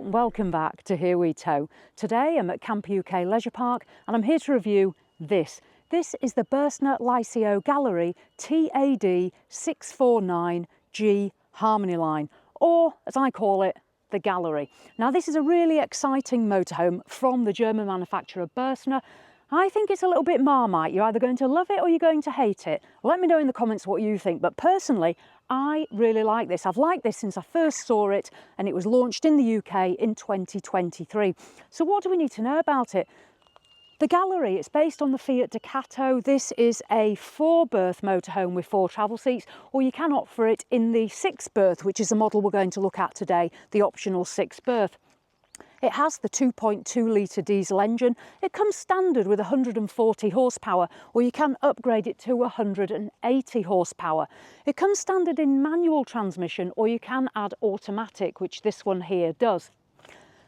welcome back to Here We Tow. Today I'm at Camp UK Leisure Park and I'm here to review this. This is the Bürstner Lyseo Gallery TD 649G Harmony Line, or as I call it, the Gallery. Now this is a really exciting motorhome from the German manufacturer Bürstner. I think it's a little bit Marmite. You're either going to love it or you're going to hate it. Let me know in the comments what you think, but personally I really like this. I've liked this since I first saw it, and it was launched in the UK in 2023. So what do we need to know about it? The Gallery, it's based on the Fiat Ducato. This is a 4-berth motorhome with 4 travel seats, or you can opt for it in the 6-berth, which is the model we're going to look at today, the optional 6-berth. It has the 2.2 litre diesel engine. It comes standard with 140 horsepower, or you can upgrade it to 180 horsepower. It comes standard in manual transmission, or you can add automatic, which this one here does.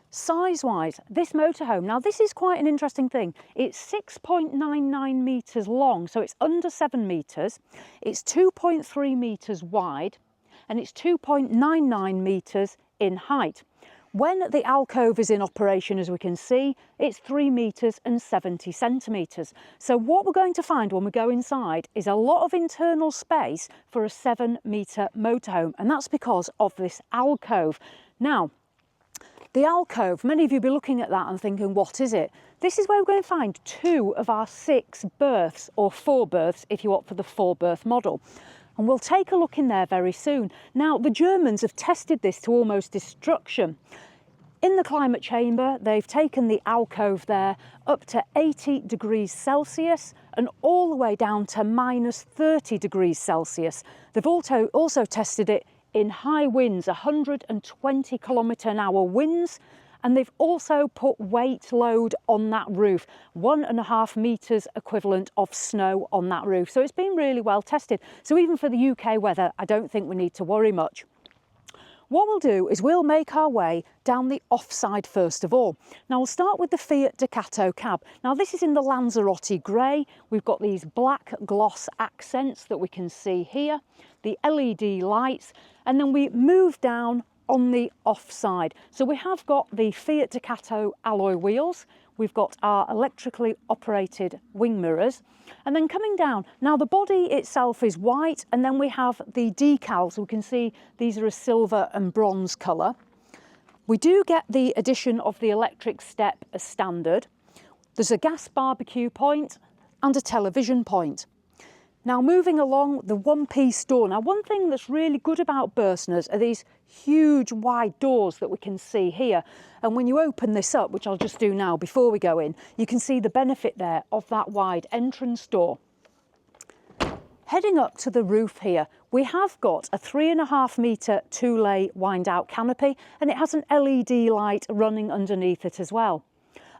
Size-wise, this motorhome, now this is quite an interesting thing. It's 6.99 metres long, so it's under 7 metres. It's 2.3 metres wide, and it's 2.99 metres in height. When the Alcove is in operation, as we can see, it's 3 metres and 70 centimetres. So what we're going to find when we go inside is a lot of internal space for a 7-metre motorhome, and that's because of this Alcove. Now, the Alcove, many of you will be looking at that and thinking, what is it? This is where we're going to find 2 of our 6 berths, or 4 berths if you opt for the 4-berth model. And we'll take a look in there very soon. Now, the Germans have tested this to almost destruction. In the climate chamber, they've taken the Alcove there up to 80 degrees Celsius and all the way down to minus 30 degrees Celsius. They've also tested it in high winds, 120 km/h winds, and they've also put weight load on that roof, 1.5 metres equivalent of snow on that roof. So it's been really well tested. So even for the UK weather, I don't think we need to worry much. What we'll do is we'll make our way down the offside first of all. Now we'll start with the Fiat Ducato cab. Now this is in the Lanzarote grey. We've got these black gloss accents that we can see here, the LED lights, and then we move down on the offside. So we have got the Fiat Ducato alloy wheels, we've got our electrically operated wing mirrors, and then coming down, now the body itself is white, and then we have the decals. We can see these are a silver and bronze colour. We do get the addition of the electric step as standard. There's a gas barbecue point and a television point. Now moving along, the one-piece door. Now one thing that's really good about Bürstners are these huge wide doors that we can see here. And when you open this up, which I'll just do now before we go in, you can see the benefit there of that wide entrance door. Heading up to the roof here, we have got a 3.5 metre 2-lay wind-out canopy, and it has an LED light running underneath it as well.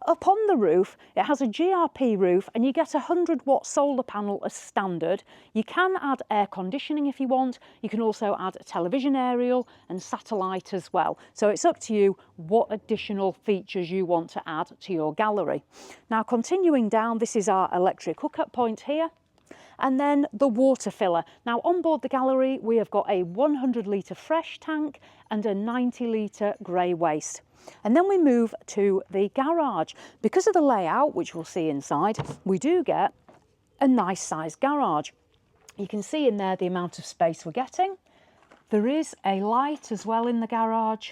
Up on the roof, it has a GRP roof, and you get a 100-watt solar panel as standard. You can add air conditioning if you want. You can also add a television aerial and satellite as well. So it's up to you what additional features you want to add to your gallery. Now continuing down, this is our electric hookup point here. And then the water filler. Now on board the Gallery, we have got a 100 litre fresh tank and a 90 litre grey waste. And then we move to the garage. Because of the layout, which we'll see inside, we do get a nice sized garage. You can see in there the amount of space we're getting. There is a light as well in the garage,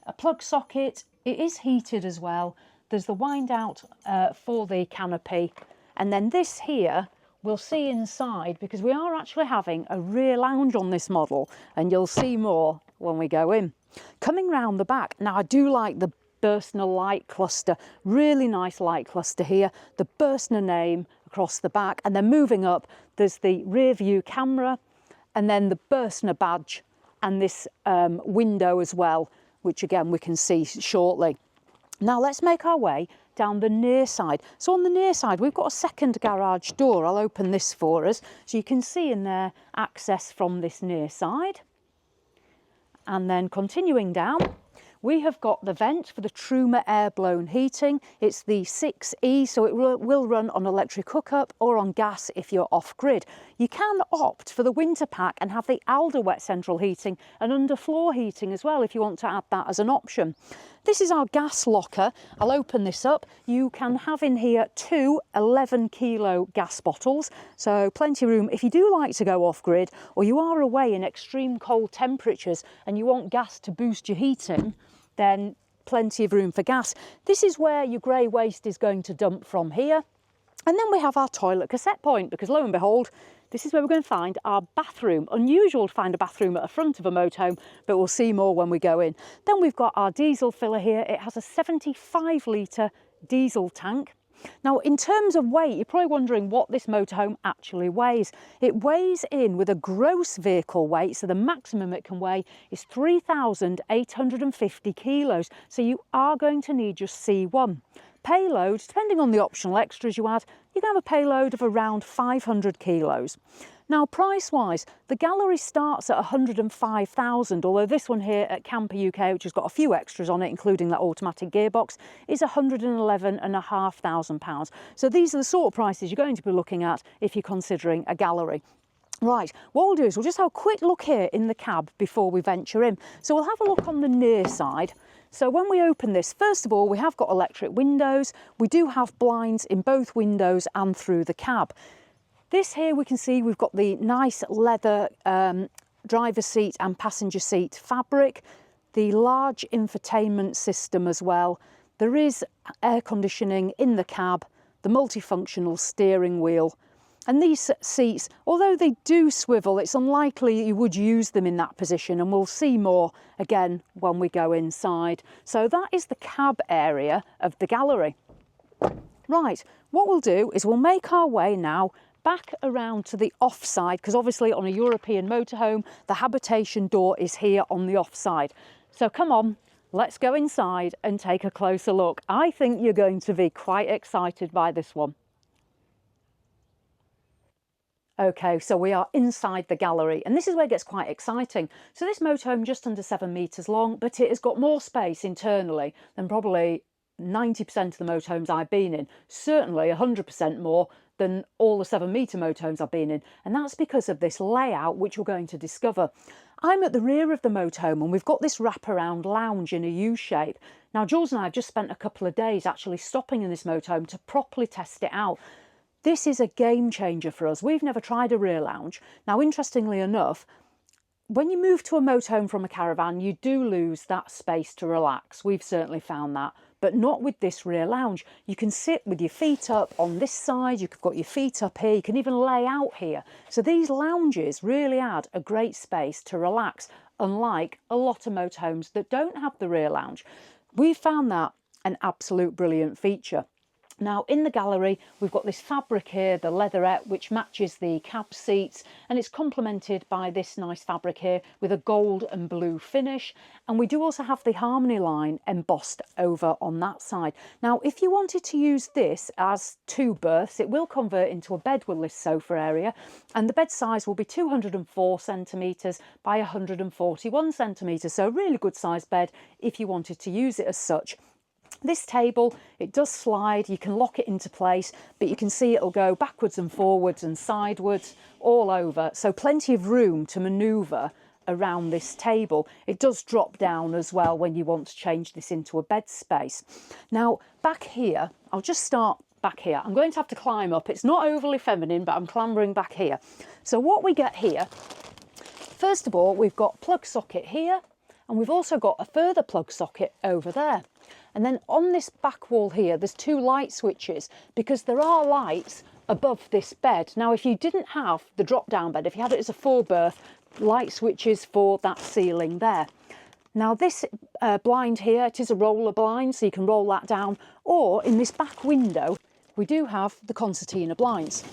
a plug socket. It is heated as well. There's the wind out for the canopy. And then this here, we'll see inside, because we are actually having a rear lounge on this model, and you'll see more when we go in. Coming round the back, now I do like the Bürstner light cluster, really nice light cluster here, the Bürstner name across the back, and then moving up, there's the rear view camera, and then the Bürstner badge, and this window as well, which again we can see shortly. Now let's make our way down the near side. So on the near side, we've got a second garage door. I'll open this for us. So you can see in there access from this near side. And then continuing down, we have got the vent for the Truma air-blown heating. It's the 6E, so it will run on electric hookup or on gas if you're off-grid. You can opt for the winter pack and have the Alder wet central heating and underfloor heating as well if you want to add that as an option. This is our gas locker. I'll open this up. You can have in here two 11-kilo gas bottles, so plenty of room if you do like to go off-grid or you are away in extreme cold temperatures and you want gas to boost your heating, then plenty of room for gas. This is where your grey waste is going to dump from here. And then we have our toilet cassette point, because lo and behold, this is where we're going to find our bathroom. Unusual to find a bathroom at the front of a motorhome, but we'll see more when we go in. Then we've got our diesel filler here. It has a 75-litre diesel tank. Now, in terms of weight, you're probably wondering what this motorhome actually weighs. It weighs in with a gross vehicle weight, so the maximum it can weigh is 3,850 kilos. So you are going to need your C1. Payload, depending on the optional extras you add, you can have a payload of around 500 kilos. Now, price-wise, the Gallery starts at 105,000, although this one here at Camper UK, which has got a few extras on it, including that automatic gearbox, is £111,500. So these are the sort of prices you're going to be looking at if you're considering a Gallery. Right, what we'll do is we'll just have a quick look here in the cab before we venture in. So we'll have a look on the near side. So when we open this, first of all, we have got electric windows. We do have blinds in both windows and through the cab. This here we can see we've got the nice leather driver's seat and passenger seat fabric, the large infotainment system as well. There is air conditioning in the cab, the multifunctional steering wheel. And these seats, although they do swivel, it's unlikely you would use them in that position, and we'll see more again when we go inside. So that is the cab area of the Gallery. Right, what we'll do is we'll make our way now back around to the off side, because obviously on a European motorhome, the habitation door is here on the off side. So come on, let's go inside and take a closer look. I think you're going to be quite excited by this one. Okay, so we are inside the Gallery, and this is where it gets quite exciting. So this motorhome just under 7 metres long, but it has got more space internally than probably 90% of the motorhomes I've been in. Certainly 100% more than all the 7-metre motorhomes I've been in. And that's because of this layout, which we're going to discover. I'm at the rear of the motorhome, and we've got this wraparound lounge in a U shape. Now, Jules and I have just spent a couple of days actually stopping in this motorhome to properly test it out. This is a game changer for us. We've never tried a rear lounge. Now, interestingly enough, when you move to a motorhome from a caravan, you do lose that space to relax. We've certainly found that, but not with this rear lounge. You can sit with your feet up on this side. You've got your feet up here. You can even lay out here. So these lounges really add a great space to relax, unlike a lot of motorhomes that don't have the rear lounge. We found that an absolute brilliant feature. Now, in the Gallery, we've got this fabric here, the leatherette, which matches the cab seats, and it's complemented by this nice fabric here with a gold and blue finish. And we do also have the Harmony line embossed over on that side. Now, if you wanted to use this as 2 berths, it will convert into a bed with this sofa area, and the bed size will be 204 centimetres by 141 centimetres, so a really good sized bed if you wanted to use it as such. This table, it does slide, you can lock it into place, but you can see it'll go backwards and forwards and sidewards all over. So plenty of room to manoeuvre around this table. It does drop down as well when you want to change this into a bed space. Now, back here, I'll just start back here. I'm going to have to climb up. It's not overly feminine, but I'm clambering back here. So what we get here, first of all, we've got plug socket here, and we've also got a further plug socket over there. And then on this back wall here, there's 2 light switches, because there are lights above this bed. Now, if you didn't have the drop-down bed, if you had it as a 4-berth, light switches for that ceiling there. Now, this blind here, it is a roller blind, so you can roll that down. Or in this back window, we do have the concertina blinds.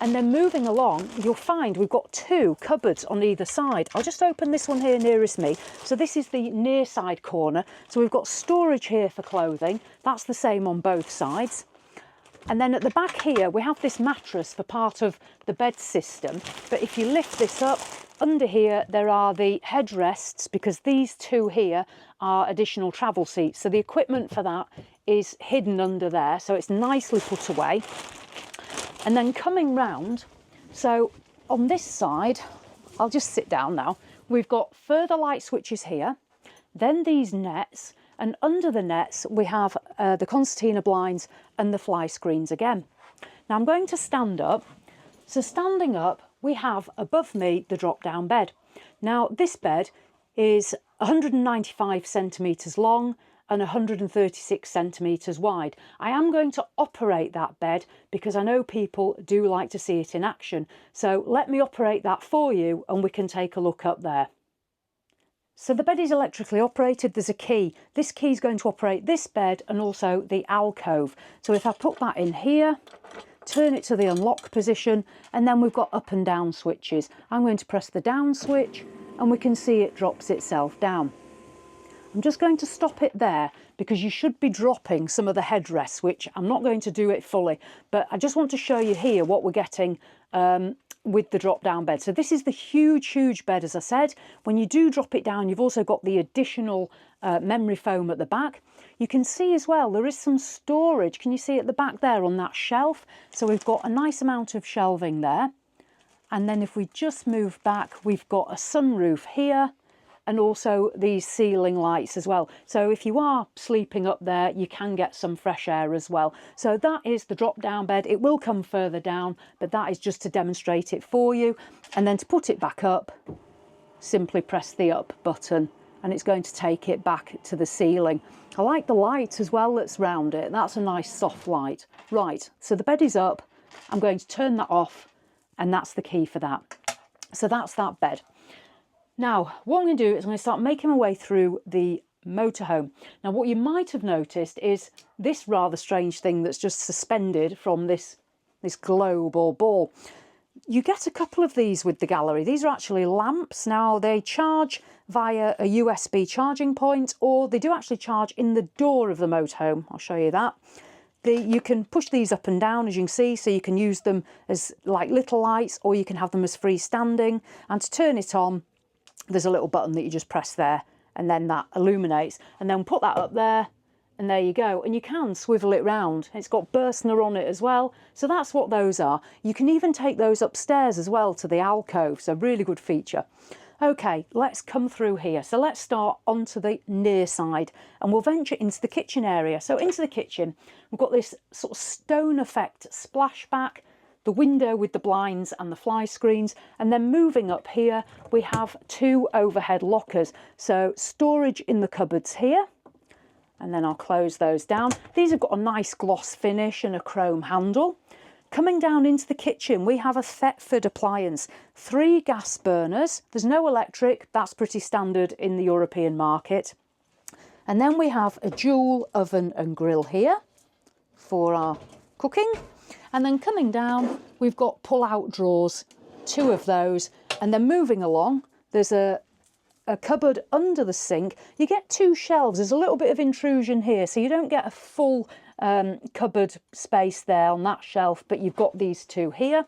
And then moving along, you'll find we've got 2 cupboards on either side. I'll just open this one here nearest me. So this is the near side corner. So we've got storage here for clothing. That's the same on both sides. And then at the back here, we have this mattress for part of the bed system. But if you lift this up, under here, there are the headrests, because these two here are additional travel seats. So the equipment for that is hidden under there. So it's nicely put away. And then coming round, so on this side, I'll just sit down now. We've got further light switches here, then these nets, and under the nets we have the concertina blinds and the fly screens again. Now I'm going to stand up. So standing up, we have above me the drop down bed. Now this bed is 195 centimetres long and 136 centimetres wide. I am going to operate that bed because I know people do like to see it in action. So let me operate that for you and we can take a look up there. So the bed is electrically operated, there's a key. This key is going to operate this bed and also the alcove. So if I put that in here, turn it to the unlock position, and then we've got up and down switches. I'm going to press the down switch and we can see it drops itself down. I'm just going to stop it there because you should be dropping some of the headrests, which I'm not going to do it fully, but I just want to show you here what we're getting with the drop down bed. So this is the huge bed, as I said. When you do drop it down, you've also got the additional memory foam at the back. You can see as well there is some storage. Can you see at the back there on that shelf? So we've got a nice amount of shelving there. And then if we just move back, we've got a sunroof here and also these ceiling lights as well. So if you are sleeping up there, you can get some fresh air as well. So that is the drop down bed. It will come further down, but that is just to demonstrate it for you. And then to put it back up, simply press the up button and it's going to take it back to the ceiling. I like the light as well that's round it. That's a nice soft light. Right, so the bed is up. I'm going to turn that off and that's the key for that. So that's that bed. Now, what I'm going to do is I'm going to start making my way through the motorhome. Now, what you might have noticed is this rather strange thing that's just suspended from this globe or ball. You get a couple of these with the gallery. These are actually lamps. Now, they charge via a USB charging point, or they do actually charge in the door of the motorhome. I'll show you that. You can push these up and down, as you can see, so you can use them as like little lights, or you can have them as freestanding. And to turn it on, there's a little button that you just press there and then that illuminates, and then put that up there and there you go. And you can swivel it round. It's got Bürstner on it as well. So that's what those are. You can even take those upstairs as well to the alcove. So really good feature. Okay, let's come through here. So let's start onto the near side and we'll venture into the kitchen area. So into the kitchen, we've got this sort of stone effect splashback, the window with the blinds and the fly screens, and then moving up here we have two overhead lockers, so storage in the cupboards here, and then I'll close those down. These have got a nice gloss finish and a chrome handle. Coming down into the kitchen, we have a Thetford appliance, 3 gas burners. There's no electric, that's pretty standard in the European market. And then we have a dual oven and grill here for our cooking. And then coming down, we've got pull-out drawers, 2 of those. And then moving along, there's a cupboard under the sink. You get 2 shelves. There's a little bit of intrusion here, so you don't get a full cupboard space there on that shelf, but you've got these 2 here.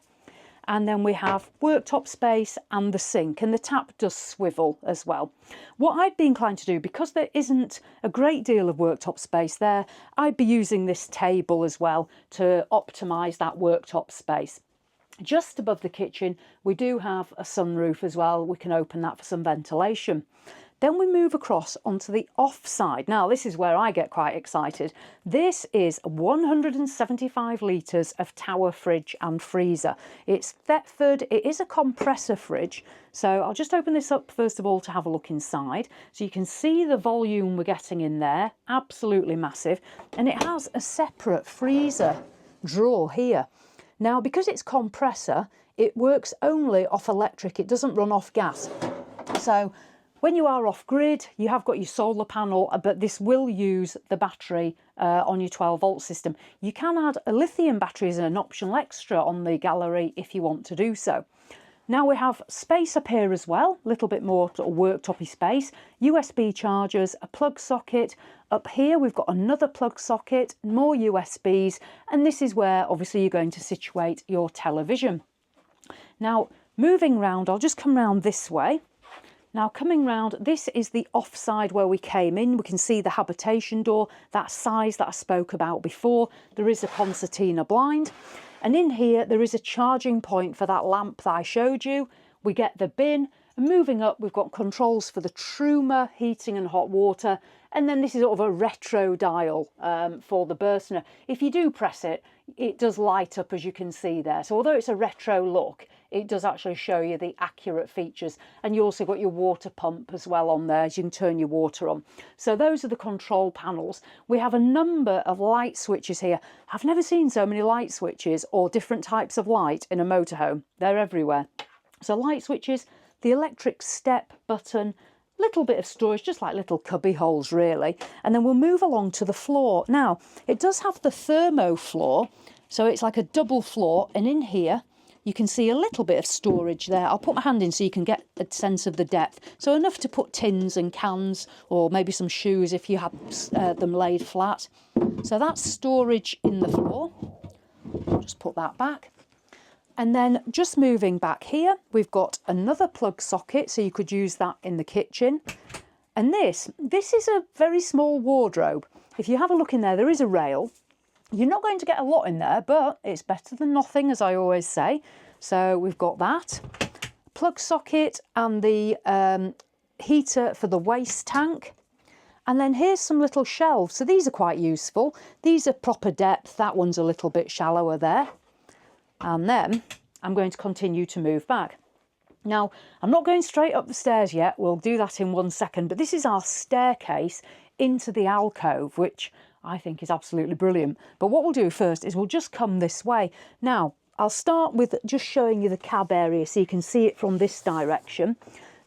And then we have worktop space and the sink, and the tap does swivel as well. What I'd be inclined to do, because there isn't a great deal of worktop space there, I'd be using this table as well to optimise that worktop space. Just above the kitchen, we do have a sunroof as well. We can open that for some ventilation. Then we move across onto the off side. Now, this is where I get quite excited. This is 175 litres of tower fridge and freezer. It's Thetford. It is a compressor fridge. So I'll just open this up first of all to have a look inside. So you can see the volume we're getting in there. Absolutely massive. And it has a separate freezer drawer here. Now, because it's compressor, it works only off electric. It doesn't run off gas. So when you are off grid, you have got your solar panel, but this will use the battery on your 12-volt system. You can add a lithium battery as an optional extra on the gallery if you want to do so. Now we have space up here as well, a little bit more sort of worktopy space, USB chargers, a plug socket. Up here we've got another plug socket, more USBs, and this is where obviously you're going to situate your television. Now moving round, I'll just come round this way. Now coming round, this is the offside where we came in. We can see the habitation door, that size that I spoke about before. There is a concertina blind. And in here, there is a charging point for that lamp that I showed you. We get the bin. And moving up, we've got controls for the Truma, heating and hot water. And then this is sort of a retro dial for the Bürstner. If you do press it, it does light up, as you can see there. So although it's a retro look, it does actually show you the accurate features. And you also got your water pump as well on there, as you can turn your water on. So those are the control panels. We have a number of light switches here. I've never seen so many light switches or different types of light in a motorhome. They're everywhere. So light switches, the electric step button, little bit of storage, just like little cubby holes really. And then we'll move along to the floor. Now, it does have the thermo floor, so it's like a double floor, and in here you can see a little bit of storage there. I'll put my hand in so you can get a sense of the depth. So enough to put tins and cans, or maybe some shoes if you have them laid flat. So that's storage in the floor. I'll just put that back. And then just moving back here, we've got another plug socket, so you could use that in the kitchen. And this is a very small wardrobe. If you have a look in there, there is a rail. You're not going to get a lot in there, but it's better than nothing, as I always say. So we've got that plug socket and the heater for the waste tank. And then here's some little shelves. So these are quite useful. These are proper depth. That one's a little bit shallower there. And then I'm going to continue to move back. Now, I'm not going straight up the stairs yet. We'll do that in 1 second. But this is our staircase into the alcove, which I think is absolutely brilliant. But what we'll do first is we'll just come this way. Now, I'll start with just showing you the cab area so you can see it from this direction.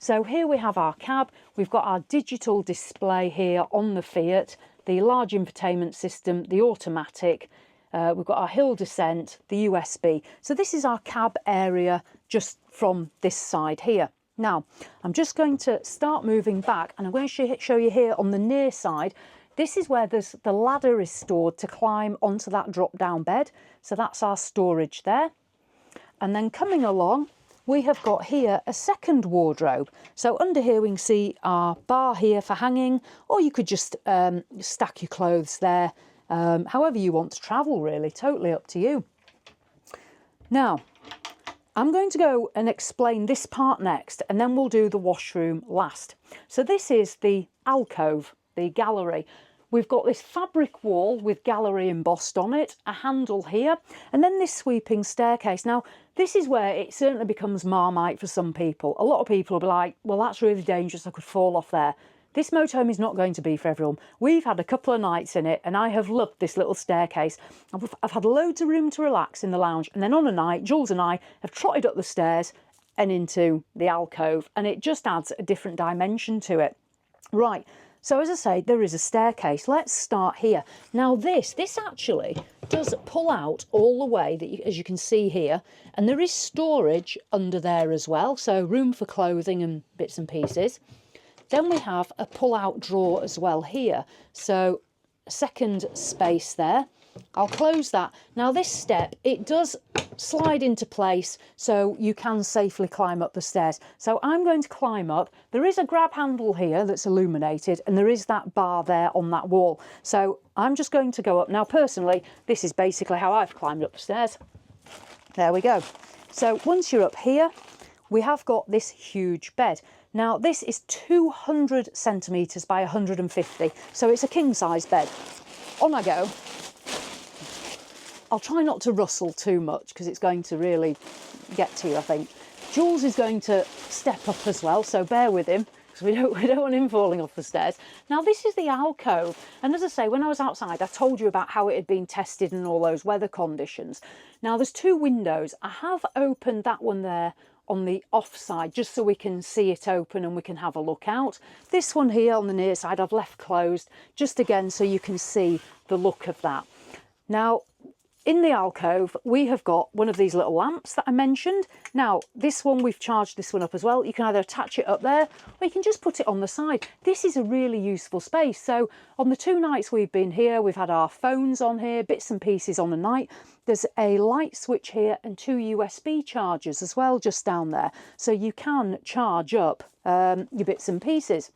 So here we have our cab. We've got our digital display here on the Fiat, the large infotainment system, the automatic. We've got our hill descent, the USB. So this is our cab area just from this side here. Now, I'm just going to start moving back, and I'm going to show you here on the near side. This is where the ladder is stored to climb onto that drop-down bed. So that's our storage there. And then coming along, we have got here a second wardrobe. So under here we can see our bar here for hanging, or you could just stack your clothes there. However you want to travel, really, totally up to you. Now, I'm going to go and explain this part next, and then we'll do the washroom last. So this is the alcove, the gallery. We've got this fabric wall with gallery embossed on it, a handle here, and then this sweeping staircase. Now, this is where it certainly becomes Marmite for some people. A lot of people will be like, well, that's really dangerous, I could fall off there. This motorhome is not going to be for everyone. We've had a couple of nights in it, and I have loved this little staircase. I've had loads of room to relax in the lounge, and then on a night, Jules and I have trotted up the stairs and into the alcove, and it just adds a different dimension to it. Right, so as I say, there is a staircase. Let's start here. Now this actually does pull out all the way, as you can see here, and there is storage under there as well, so room for clothing and bits and pieces. Then we have a pull-out drawer as well here, so a second space there. I'll close that. Now this step, it does slide into place so you can safely climb up the stairs. So I'm going to climb up. There is a grab handle here that's illuminated, and there is that bar there on that wall. So I'm just going to go up. Now personally, this is basically how I've climbed up the stairs. There we go. So once you're up here, we have got this huge bed. Now this is 200 centimetres by 150, so it's a king-size bed. On I go. I'll try not to rustle too much because it's going to really get to you, I think. Jules is going to step up as well, so bear with him because we don't want him falling off the stairs. Now this is the alcove, and as I say, when I was outside I told you about how it had been tested in all those weather conditions. Now there's two windows. I have opened that one there on the off side just so we can see it open and we can have a look out. This one here on the near side I've left closed, just again so you can see the look of that. Now in the alcove, we have got one of these little lamps that I mentioned. Now, this one, we've charged this one up as well. You can either attach it up there, or you can just put it on the side. This is a really useful space. So on the 2 nights we've been here, we've had our phones on here, bits and pieces on a night. There's a light switch here and 2 USB chargers as well, just down there. So you can charge up your bits and pieces.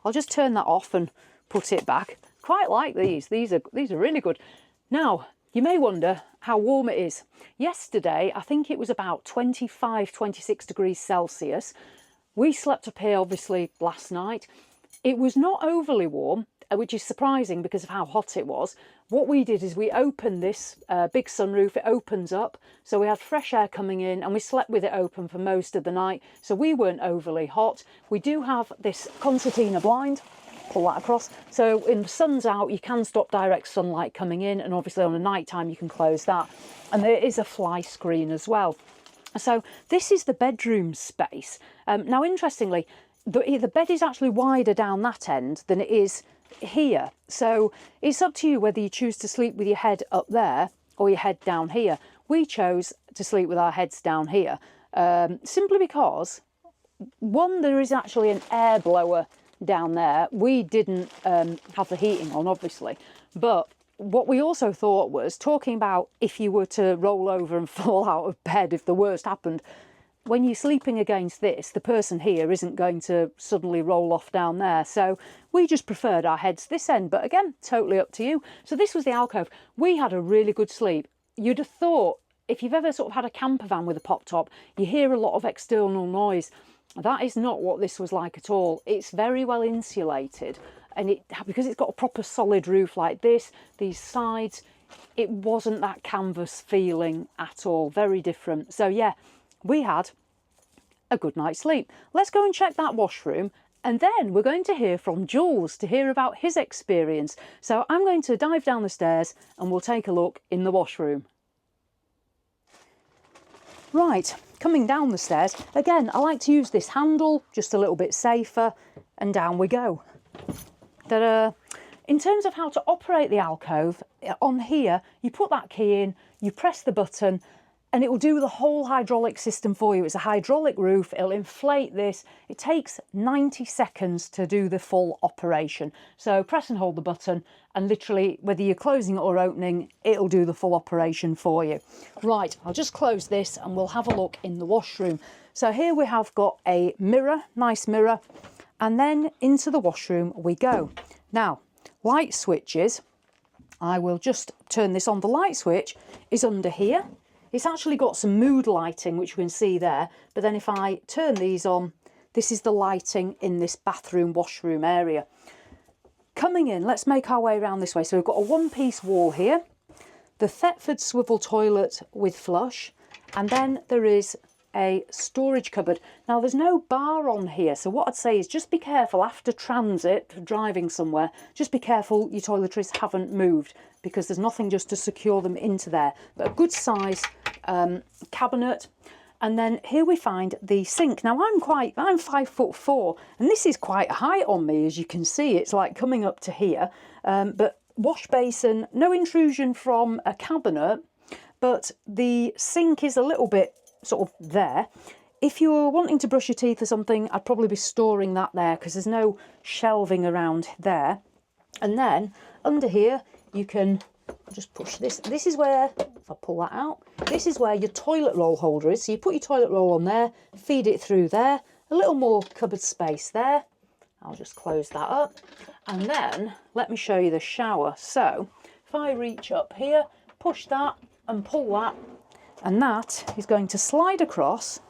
I'll just turn that off and put it back. Quite like these. These are really good. Now, you may wonder how warm it is. Yesterday, I think it was about 25, 26 degrees Celsius. We slept up here, obviously, last night. It was not overly warm, which is surprising because of how hot it was. What we did is we opened this big sunroof. It opens up, so we had fresh air coming in, and we slept with it open for most of the night, so we weren't overly hot. We do have this concertina blind. Pull that across, so when the sun's out you can stop direct sunlight coming in, and obviously on a night time you can close that. And there is a fly screen as well. So this is the bedroom space. Now interestingly, the bed is actually wider down that end than it is here, so it's up to you whether you choose to sleep with your head up there or your head down here. We chose to sleep with our heads down here, simply because, one, there is actually an air blower down there. We didn't have the heating on, obviously, but what we also thought was, talking about if you were to roll over and fall out of bed if the worst happened, when you're sleeping against this, the person here isn't going to suddenly roll off down there. So we just preferred our heads this end, but again, totally up to you. So this was the alcove. We had a really good sleep. You'd have thought, if you've ever sort of had a camper van with a pop top, you hear a lot of external noise. That is not what this was like at all. It's very well insulated, and because it's got a proper solid roof like this, these sides, it wasn't that canvas feeling at all. Very different. So yeah, we had a good night's sleep. Let's go and check that washroom, and then we're going to hear from Jules to hear about his experience. So I'm going to dive down the stairs and we'll take a look in the washroom. Right, coming down the stairs, again, I like to use this handle, just a little bit safer, and down we go. Ta-da! In terms of how to operate the alcove, on here, you put that key in, you press the button, and it will do the whole hydraulic system for you. It's a hydraulic roof, it'll inflate this. It takes 90 seconds to do the full operation. So press and hold the button, and literally, whether you're closing it or opening, it'll do the full operation for you. Right, I'll just close this and we'll have a look in the washroom. So here we have got a mirror, nice mirror, and then into the washroom we go. Now, light switches, I will just turn this on. The light switch is under here. It's actually got some mood lighting, which you can see there. But then if I turn these on, this is the lighting in this bathroom, washroom area. Coming in, let's make our way around this way. So we've got a one-piece wall here, the Thetford swivel toilet with flush, and then there is a storage cupboard. Now there's no bar on here, so what I'd say is just be careful after transit, driving somewhere, just be careful your toiletries haven't moved, because there's nothing just to secure them into there. But a good size cabinet. And then here we find the sink. Now I'm 5'4", and this is quite a height on me, as you can see. It's like coming up to here, but wash basin, no intrusion from a cabinet, but the sink is a little bit sort of there. If you're wanting to brush your teeth or something, I'd probably be storing that there, because there's no shelving around there. And then under here you can just push this. This is where, if I pull that out, this is where your toilet roll holder is. So you put your toilet roll on there, feed it through there, a little more cupboard space there. I'll just close that up, and then let me show you the shower. So if I reach up here, push that and pull that, and that is going to slide across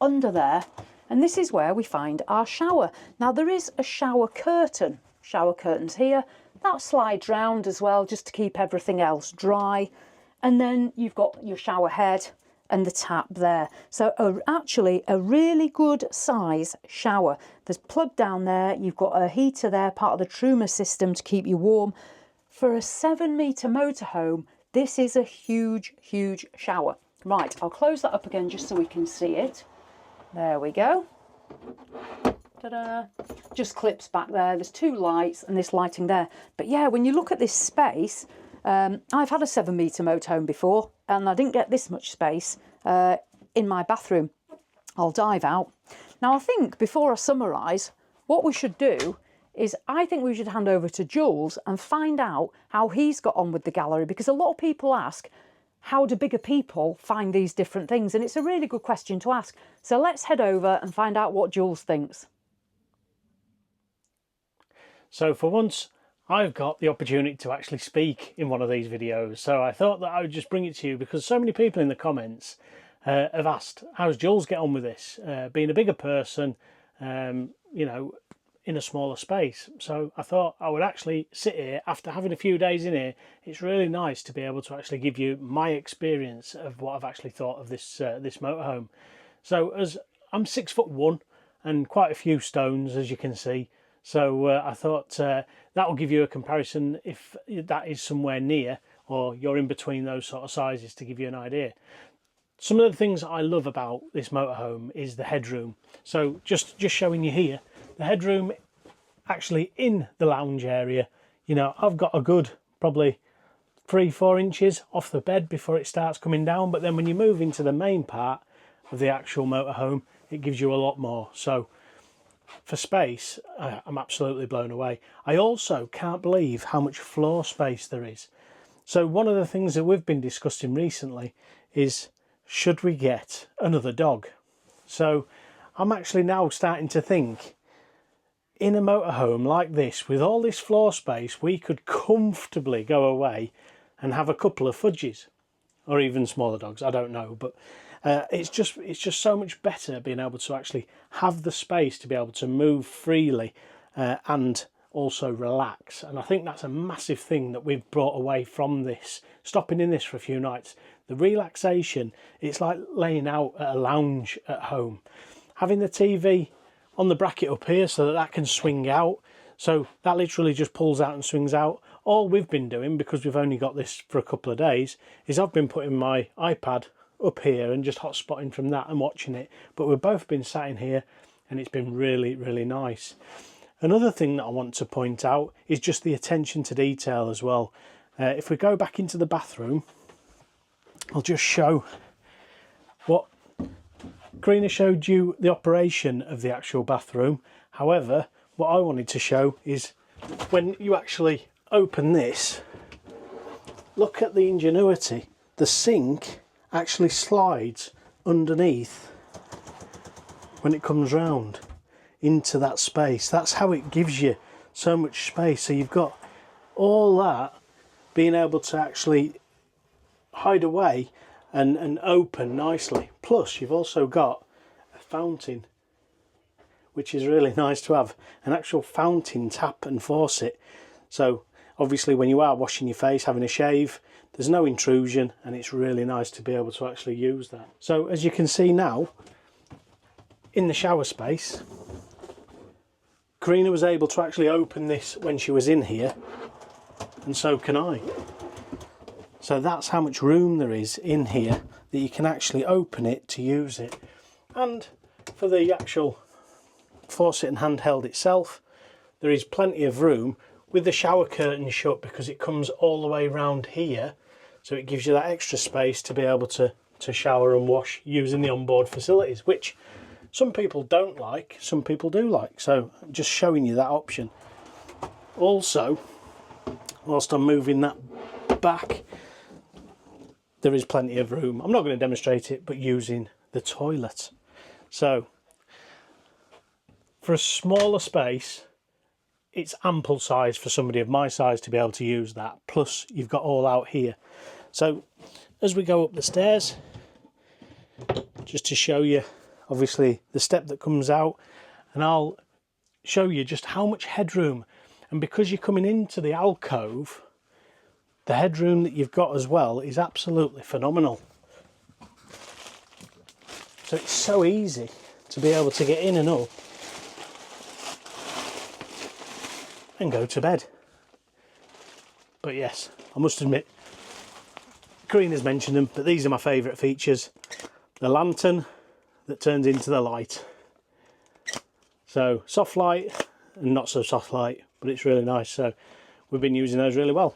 under there, and this is where we find our shower. Now there is a shower curtains here, that slides round as well, just to keep everything else dry. And then you've got your shower head and the tap there. So actually a really good size shower. There's plug down there, you've got a heater there, part of the Truma system to keep you warm. For a 7-metre motorhome, this is a huge, huge shower. Right, I'll close that up again just so we can see it. There we go. Ta-da. Just clips back there. There's 2 lights and this lighting there. But yeah, when you look at this space, I've had a 7-metre motorhome before, and I didn't get this much space in my bathroom. I'll dive out. Now, I think before I summarise, what we should do is I think we should hand over to Jules and find out how he's got on with the gallery, because a lot of people ask, how do bigger people find these different things? And it's a really good question to ask. So let's head over and find out what Jules thinks. So for once, I've got the opportunity to actually speak in one of these videos. So I thought that I would just bring it to you, because so many people in the comments have asked, how's Jules get on with this? Being a bigger person, you know, in a smaller space. So I thought I would actually sit here after having a few days in here. It's really nice to be able to actually give you my experience of what I've actually thought of this this motorhome. So as I'm 6'1" and quite a few stones, as you can see. So I thought that will give you a comparison if that is somewhere near, or you're in between those sort of sizes, to give you an idea. Some of the things I love about this motorhome is the headroom. So just showing you here, the headroom actually in the lounge area, you know, I've got a good probably 3-4 inches off the bed before it starts coming down, but then when you move into the main part of the actual motorhome, it gives you a lot more. So for space, I'm absolutely blown away. I also can't believe how much floor space there is. So one of the things that we've been discussing recently is, should we get another dog? So I'm actually now starting to think, in a motorhome like this, with all this floor space, we could comfortably go away and have a couple of fudges, or even smaller dogs, I don't know. But it's just so much better being able to actually have the space to be able to move freely and also relax. And I think that's a massive thing that we've brought away from this, stopping in this for a few nights. The relaxation, it's like laying out at a lounge at home. Having the TV on the bracket up here so that that can swing out, so that literally just pulls out and swings out. All we've been doing, because we've only got this for a couple of days, is I've been putting my iPad up here and just hotspotting from that and watching it. But we've both been sat in here and it's been really, really nice. Another thing that I want to point out is just the attention to detail as well. If we go back into the bathroom, I'll just show what Karina showed you, the operation of the actual bathroom. However, what I wanted to show is when you actually open this, look at the ingenuity. The sink actually slides underneath when it comes round into that space. That's how it gives you so much space. So you've got all that being able to actually hide away and open nicely. Plus you've also got a fountain, which is really nice to have, an actual fountain tap and faucet. So obviously when you are washing your face, having a shave, there's no intrusion, and it's really nice to be able to actually use that. So as you can see now, in the shower space, Karina was able to actually open this when she was in here, and so can I. So that's how much room there is in here that you can actually open it to use it. And for the actual faucet and handheld itself, there is plenty of room with the shower curtain shut, because it comes all the way around here, so it gives you that extra space to be able to shower and wash using the onboard facilities, which some people don't like, some people do like. So I'm just showing you that option. Also, whilst I'm moving that back, there is plenty of room. I'm not going to demonstrate it, but using the toilet. So for a smaller space, it's ample size for somebody of my size to be able to use that. Plus you've got all out here. So as we go up the stairs, just to show you obviously the step that comes out, and I'll show you just how much headroom. And because you're coming into the alcove, the headroom that you've got as well is absolutely phenomenal. So it's so easy to be able to get in and up and go to bed. But yes, I must admit, Karina's mentioned them, but these are my favourite features. The lantern that turns into the light. So soft light and not so soft light, but it's really nice. So we've been using those really well.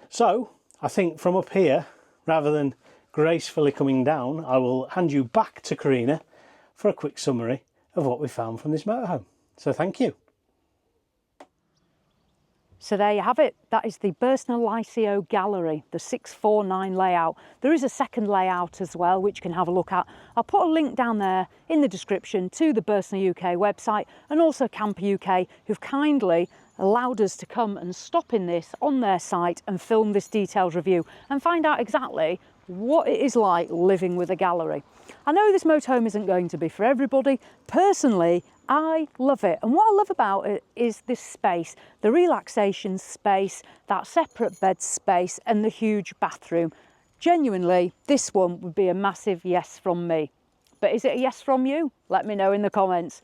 So I think from up here, rather than gracefully coming down, I will hand you back to Karina for a quick summary of what we found from this motorhome. So thank you. So there you have it. That is the Bürstner Lyseo Gallery, the 649 layout. There is a second layout as well, which you can have a look at. I'll put a link down there in the description to the Bürstner UK website and also Camper UK, who've kindly allowed us to come and stop in this on their site and film this detailed review and find out exactly what it is like living with a gallery. I know this motorhome isn't going to be for everybody. Personally, I love it, and what I love about it is this space, the relaxation space, that separate bed space and the huge bathroom. Genuinely, this one would be a massive yes from me. But is it a yes from you? Let me know in the comments.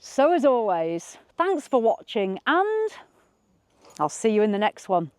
So as always, thanks for watching and I'll see you in the next one.